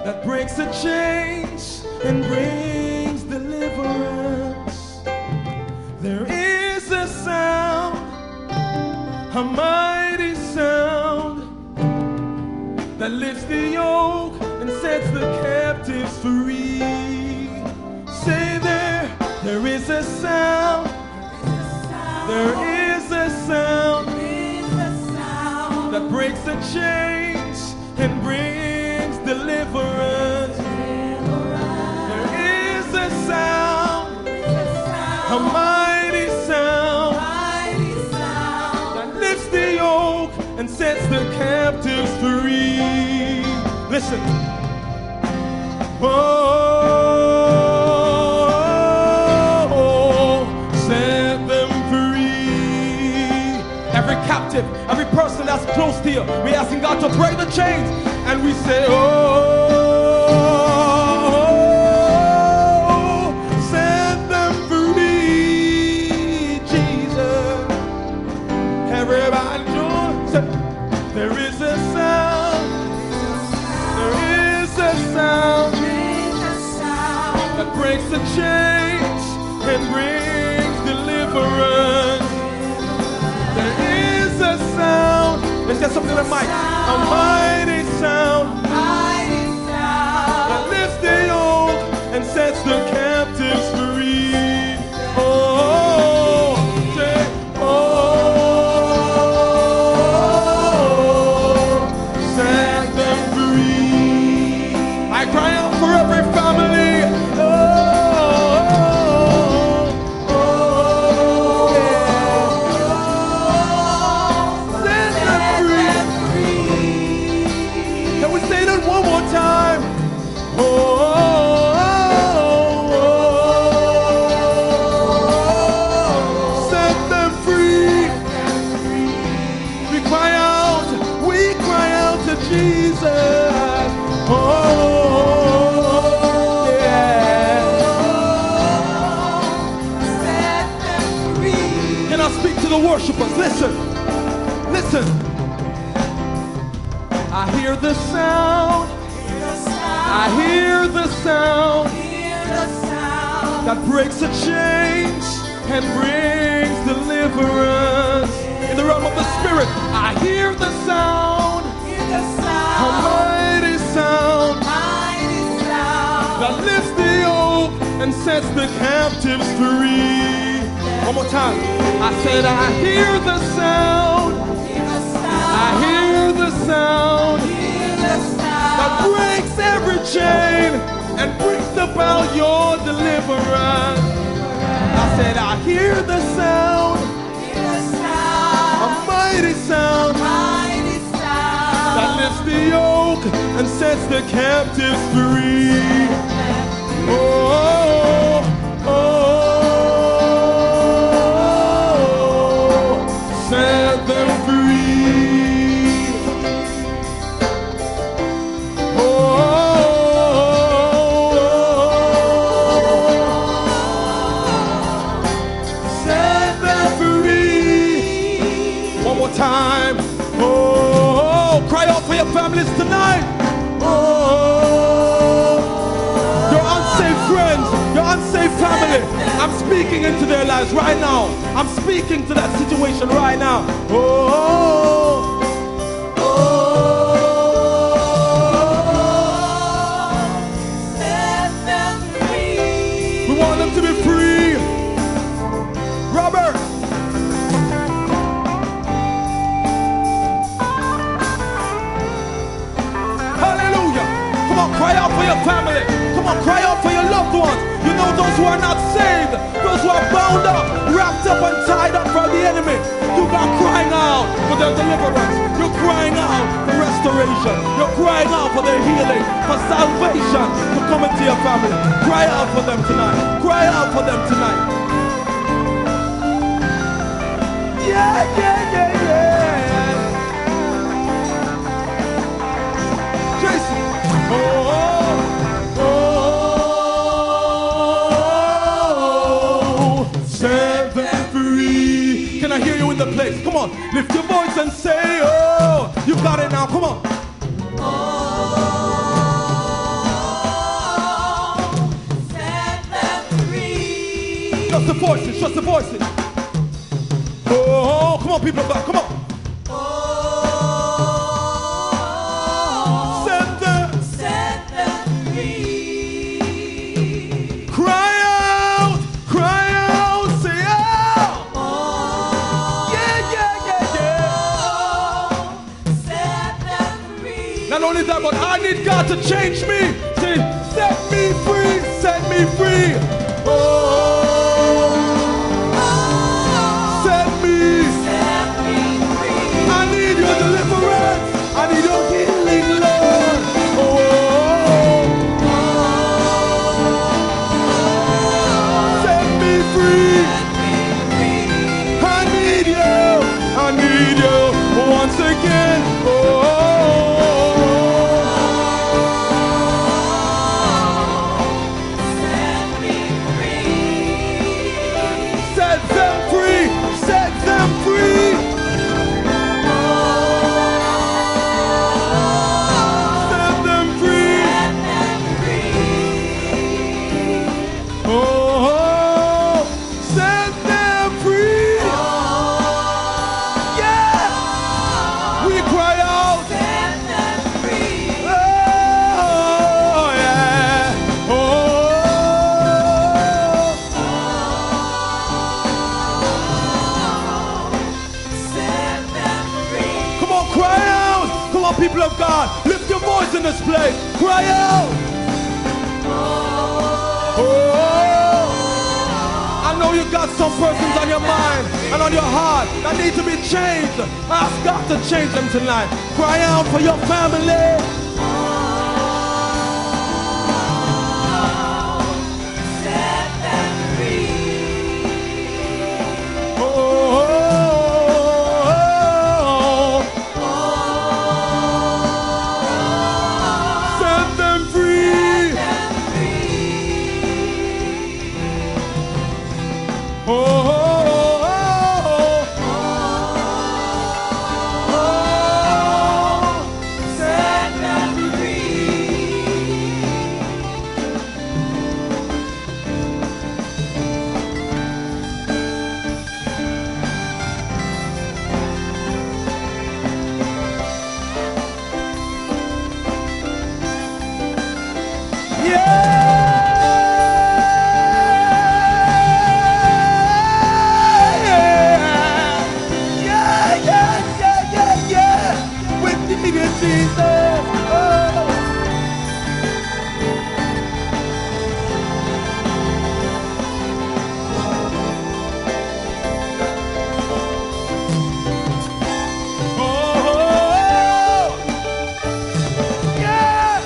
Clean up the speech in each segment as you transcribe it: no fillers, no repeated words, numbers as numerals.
that breaks the chains and brings deliverance. There is a sound, a mighty sound, that lifts the yoke and sets the captives free. Say there is a sound, there is a sound that breaks the chains and brings deliverance. There is a sound, a mighty sound, that lifts the yoke and sets the captives free. Listen. Set them free. Every captive, every person that's close to you, we're asking God to break the chains. And we say, oh, set them free, Jesus. Everybody join. There is a sound, there is a sound that breaks the chains and brings deliverance. There is a sound. Let's get something in the mic. A mighty sound that lifts the yoke and sets the captives free. Oh, say, oh, set them free. I cry out for every family. Worshipers, listen, listen. I hear the sound, I hear the sound that breaks the chains and brings deliverance. In the realm of the spirit, I hear the sound, a mighty sound that lifts the yoke and sets the captives free. One more time. I said, I hear the sound. I hear the sound that breaks every chain and brings about your deliverance. I said, I hear the sound, a mighty sound that lifts the yoke and sets the captives free. Oh, oh, oh. Set them free. Oh, set them free. One more time. Oh, cry out for your families tonight. Oh, your unsafe friends, your unsafe family. I'm speaking into their lives right now. I'm speaking to that situation right now. Oh, set them free. We want them to be free. Robert. Hallelujah. Come on, cry out for your family. Come on, cry out for your loved ones. You know those who are not saved, those who are bound up, wrapped up and tied up by the enemy. You are crying out for their deliverance. You're crying out for restoration. You're crying out for their healing, for salvation to come into your family. Cry out for them tonight. Cry out for them tonight. Yeah, yeah, yeah, yeah. Jason. Oh. Can I hear you in the place? Come on, lift your voice and say, oh, you got it now, come on. Oh, Trust the voices, trust the voices. Oh, come on, people of God, come on. Set them free. Cry out, say out. Yeah, yeah, yeah, yeah. Set them free. Not only that, but I need God to change me. Say, set me free, set me free. Oh, set me free. I need your deliverance. I need your healing, Lord. Oh, set me free. I need you once again. Oh, Set me free. set them free, set them free. Set them free. Oh, set them free. Yeah, we cry out. Set them free. Oh, yeah. Oh, Set them free. come on, cry out. Come on, people of God, lift your voice in this place. Cry out. Oh, I know you got some persons on your mind and on your heart that need to be changed. Ask God to change them tonight. Cry out for your family. Set them free. Oh, set them free. Oh, Set them free. Yeah. We need it, Jesus. Oh. Oh, yeah.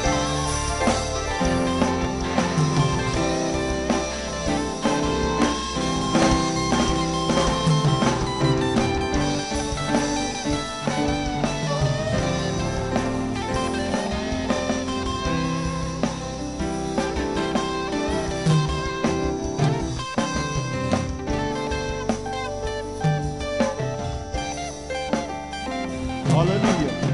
Hallelujah.